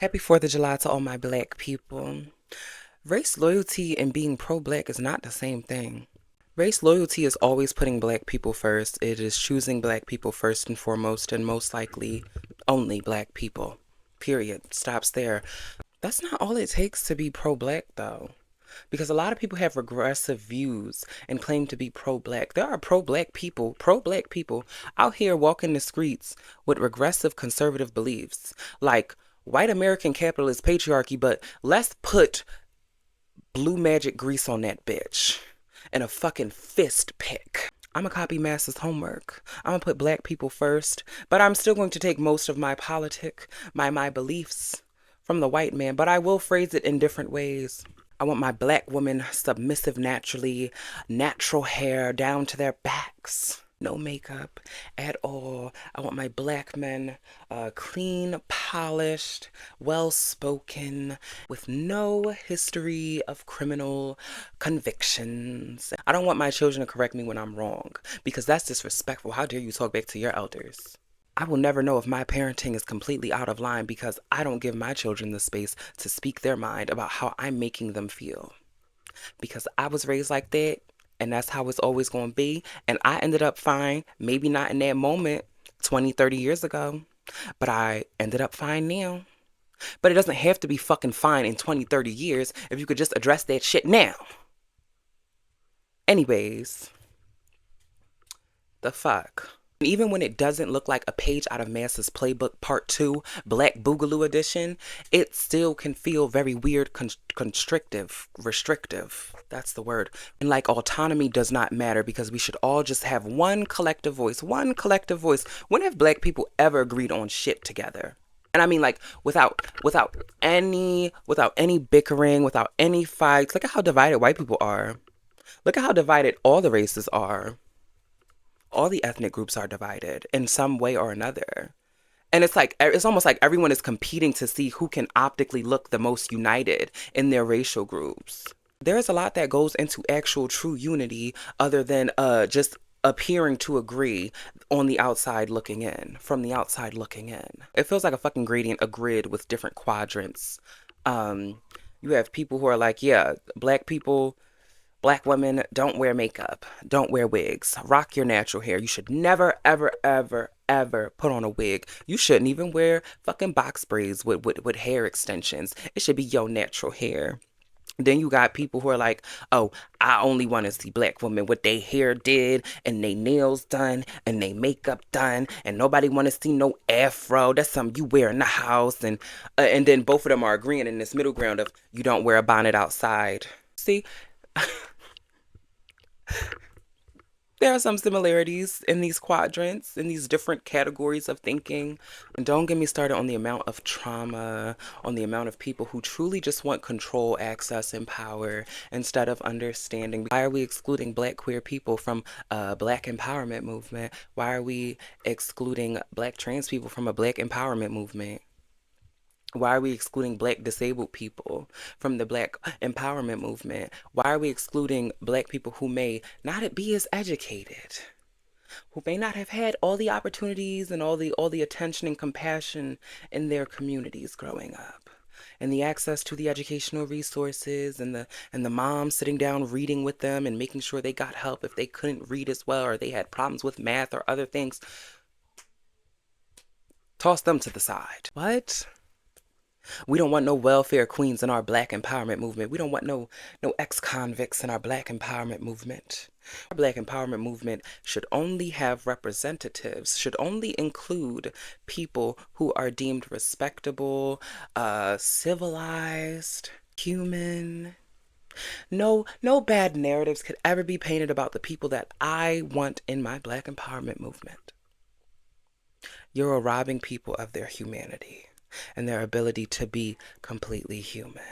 Happy 4th of July to all my black people. Race loyalty and being pro-black is not the same thing. Race loyalty is always putting black people first. It is choosing black people first and foremost, and most likely only black people. Period. Stops there. That's not all it takes to be pro-black, though. Because a lot of people have regressive views and claim to be pro-black. There are pro-black people out here walking the streets with regressive conservative beliefs. Like white American capitalist patriarchy, but let's put blue magic grease on that bitch and a fucking fist pick. I'm gonna copy master's homework. I'm gonna put black people first, but I'm still going to take most of my my beliefs from the white man, but I will phrase it in different ways. I want my black women submissive naturally, natural hair down to their backs. No makeup at all. I want my black men clean, polished, well spoken, with no history of criminal convictions. I don't want my children to correct me when I'm wrong because that's disrespectful. How dare you talk back to your elders? I will never know if my parenting is completely out of line because I don't give my children the space to speak their mind about how I'm making them feel. Because I was raised like that, and that's how it's always going to be. And I ended up fine, maybe not in that moment 20, 30 years ago, but I ended up fine now. But it doesn't have to be fucking fine in 20, 30 years if you could just address that shit now. Anyways, the fuck. Even when it doesn't look like a page out of Master's Playbook Part 2, Black Boogaloo Edition, it still can feel very weird, constrictive, restrictive. That's the word. And like autonomy does not matter because we should all just have one collective voice. One collective voice. When have black people ever agreed on shit together? And I mean like without any bickering, without any fights. Look at how divided white people are. Look at how divided all the races are. All the ethnic groups are divided in some way or another. And it's almost like everyone is competing to see who can optically look the most united in their racial groups. There's a lot that goes into actual true unity other than just appearing to agree on the outside looking in, from the outside looking in. It feels like a fucking gradient, a grid with different quadrants. You have people who are like, yeah, black people, black women, don't wear makeup, don't wear wigs, rock your natural hair. You should never, ever, ever, ever put on a wig. You shouldn't even wear fucking box braids with hair extensions. It should be your natural hair. Then you got people who are like, oh, I only want to see black women with their hair did and they nails done and they makeup done and nobody want to see no afro. That's something you wear in the house. And then both of them are agreeing in this middle ground of you don't wear a bonnet outside. See, there are some similarities in these quadrants, in these different categories of thinking. And don't get me started on the amount of trauma, on the amount of people who truly just want control, access, and power instead of understanding. Why are we excluding black queer people from a black empowerment movement? Why are we excluding black trans people from a black empowerment movement? Why are we excluding black disabled people from the black empowerment movement? Why are we excluding black people who may not be as educated, who may not have had all the opportunities and all the attention and compassion in their communities growing up? And the access to the educational resources and the moms sitting down reading with them and making sure they got help if they couldn't read as well or they had problems with math or other things. Toss them to the side. What? We don't want no welfare queens in our black empowerment movement. We don't want no ex-convicts in our black empowerment movement. Our black empowerment movement should only have representatives, should only include people who are deemed respectable, civilized, human. No bad narratives could ever be painted about the people that I want in my black empowerment movement. You're robbing people of their humanity and their ability to be completely human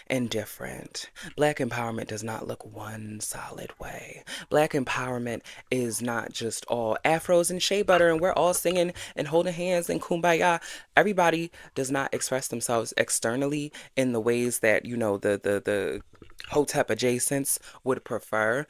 and different. Black empowerment does not look one solid way. Black empowerment is not just all afros and shea butter and we're all singing and holding hands and kumbaya. Everybody does not express themselves externally in the ways that, the Hotep adjacents would prefer.